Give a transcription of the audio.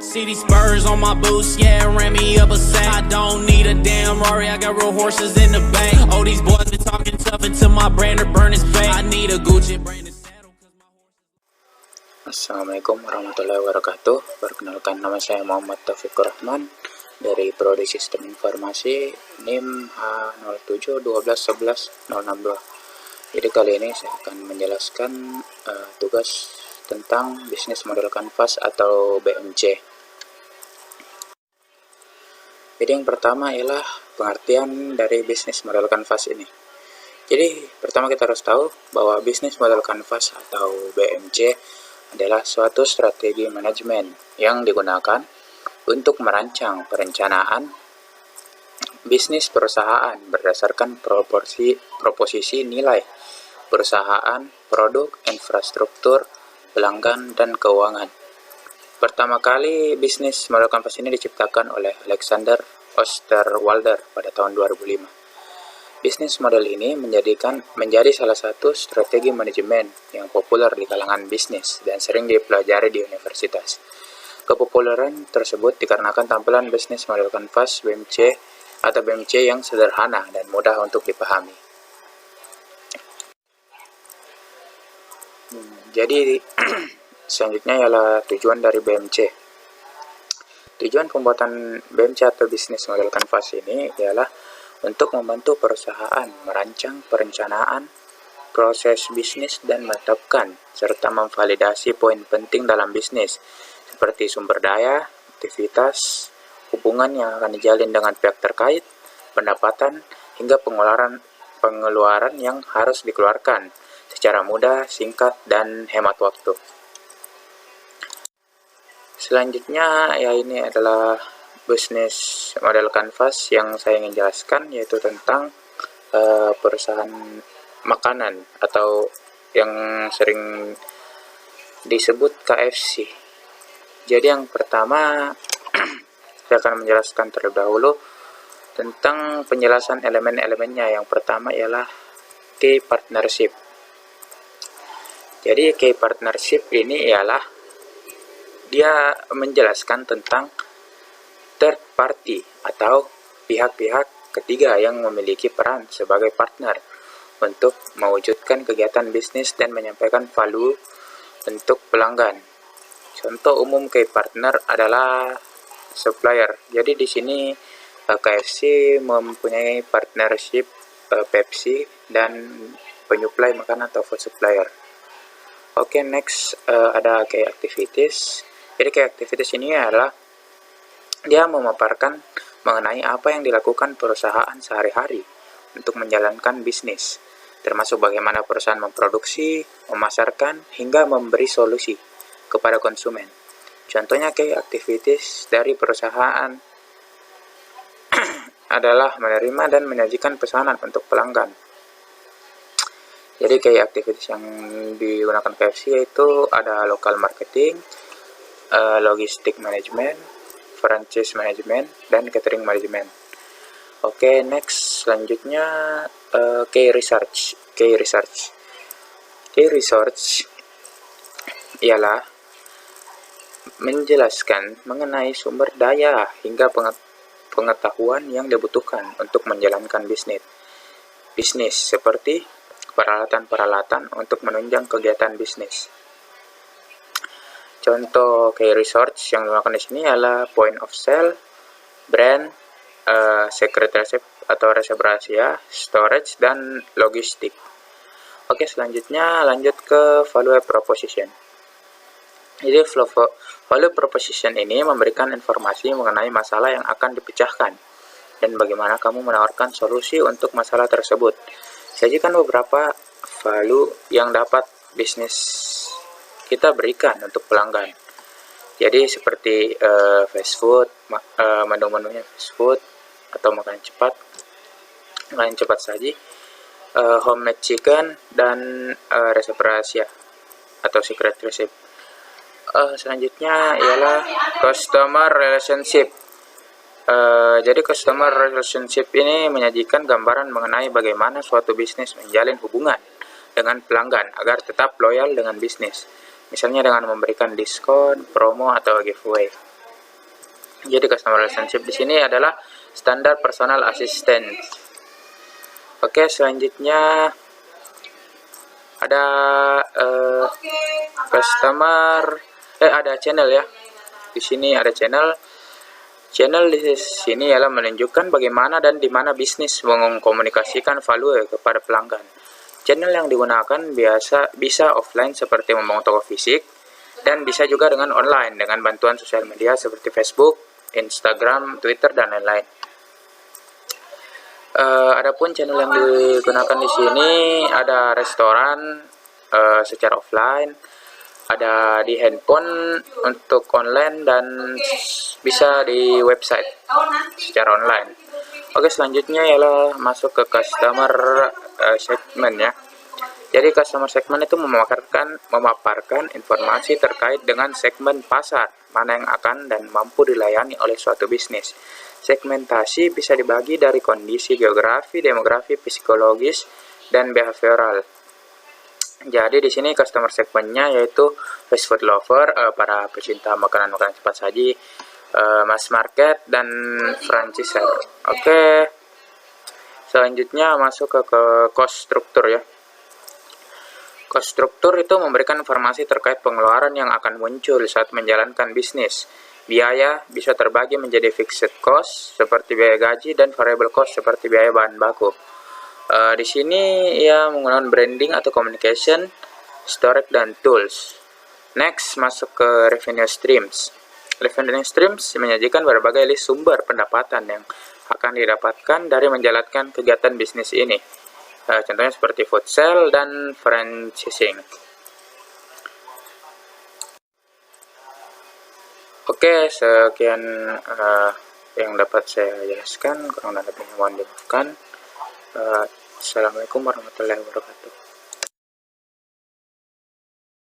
See these spurs on my boots, yeah, ran me up a sack. I don't need a damn Rari, I got real horses in the bank. Oh, these boys been talking tough until my brain to burn his bank. I need a Gucci brand. Assalamualaikum warahmatullahi wabarakatuh. Perkenalkan, nama saya Muhammad Taufikur Rahman dari Prodi Sistem Informasi NIM H0712116062. Jadi kali ini saya akan menjelaskan tugas tentang bisnis model kanvas atau BMC. Jadi yang pertama ialah pengertian dari bisnis model kanvas ini. Jadi pertama kita harus tahu bahwa bisnis model kanvas atau BMC adalah suatu strategi manajemen yang digunakan untuk merancang perencanaan bisnis perusahaan berdasarkan proposisi nilai perusahaan, produk, infrastruktur, pelanggan, dan keuangan. Pertama kali bisnis model kanvas ini diciptakan oleh Alexander Osterwalder pada tahun 2005. Bisnis model ini menjadi salah satu strategi manajemen yang populer di kalangan bisnis dan sering dipelajari di universitas. Kepopuleran tersebut dikarenakan tampilan bisnis model kanvas BMC atau BMC yang sederhana dan mudah untuk dipahami. Jadi selanjutnya ialah tujuan dari BMC. Tujuan pembuatan BMC atau bisnis model kanvas ini ialah untuk membantu perusahaan merancang perencanaan proses bisnis dan menetapkan serta memvalidasi poin penting dalam bisnis seperti sumber daya, aktivitas, hubungan yang akan dijalin dengan pihak terkait, pendapatan, hingga pengeluaran yang harus dikeluarkan secara mudah, singkat, dan hemat waktu. Selanjutnya ya ini adalah bisnis model kanvas yang saya ingin jelaskan, yaitu tentang perusahaan makanan atau yang sering disebut KFC. Jadi yang pertama saya akan menjelaskan terlebih dahulu tentang penjelasan elemen-elemennya. Yang pertama ialah key partnership. Jadi key partnership ini ialah dia menjelaskan tentang third party atau pihak-pihak ketiga yang memiliki peran sebagai partner untuk mewujudkan kegiatan bisnis dan menyampaikan value untuk pelanggan. Contoh umum key partner adalah supplier. Jadi di sini KFC mempunyai partnership Pepsi dan penyuplai makanan atau food supplier. Oke, next ada key activities. Jadi key activities ini adalah dia memaparkan mengenai apa yang dilakukan perusahaan sehari-hari untuk menjalankan bisnis, termasuk bagaimana perusahaan memproduksi, memasarkan, hingga memberi solusi kepada konsumen. Contohnya key activities dari perusahaan adalah menerima dan menyajikan pesanan untuk pelanggan. Jadi key activities yang digunakan KFC yaitu ada local marketing, logistik management, franchise management, dan catering management. Oke, next selanjutnya key research. Key research ialah menjelaskan mengenai sumber daya hingga pengetahuan yang dibutuhkan untuk menjalankan bisnis seperti peralatan-peralatan untuk menunjang kegiatan bisnis. Contoh key research yang digunakan di sini adalah point of sale, brand, secret recipe atau resep rahasia, storage, dan logistik. Oke, selanjutnya lanjut ke value proposition. Jadi value proposition ini memberikan informasi mengenai masalah yang akan dipecahkan dan bagaimana kamu menawarkan solusi untuk masalah tersebut. Sajikan beberapa value yang dapat bisnis kita berikan untuk pelanggan. Jadi seperti fast food, menu-menunya fast food atau makanan cepat saji, homemade chicken, dan resep rahasia atau secret recipe. Selanjutnya ialah customer relationship. Jadi customer relationship ini menyajikan gambaran mengenai bagaimana suatu bisnis menjalin hubungan dengan pelanggan agar tetap loyal dengan bisnis. Misalnya dengan memberikan diskon, promo, atau giveaway. Jadi customer relationship di sini adalah standar personal assistant. Oke, selanjutnya ada ada channel ya. Di sini ada channel. Channel di sini ialah menunjukkan bagaimana dan di mana bisnis mengkomunikasikan value kepada pelanggan. Channel yang digunakan bisa offline seperti membangun toko fisik, dan bisa juga dengan online dengan bantuan sosial media seperti Facebook, Instagram, Twitter, dan lain-lain. Adapun channel yang digunakan di sini ada restoran secara offline, ada di handphone untuk online, dan bisa di website secara online. Oke, selanjutnya ialah masuk ke customer segment ya. Jadi customer segment itu memaparkan informasi terkait dengan segmen pasar mana yang akan dan mampu dilayani oleh suatu bisnis. Segmentasi bisa dibagi dari kondisi geografi, demografi, psikologis, dan behavioral. Jadi di sini customer segmentnya yaitu fast food lover, para pecinta makanan-makanan cepat saji, mass market, dan franchisor. Oke, selanjutnya masuk ke cost structure ya. Cost struktur itu memberikan informasi terkait pengeluaran yang akan muncul saat menjalankan bisnis. Biaya bisa terbagi menjadi fixed cost seperti biaya gaji dan variable cost seperti biaya bahan baku. Di sini ia menggunakan branding atau communication, storage, dan tools. Next, masuk ke revenue streams. Revenue streams menyajikan berbagai list sumber pendapatan yang akan didapatkan dari menjalankan kegiatan bisnis ini. Contohnya seperti food sale dan franchising. Oke, sekian yang dapat saya jelaskan. Kurang lebihnya mohon dimaafkan. Assalamualaikum warahmatullahi wabarakatuh.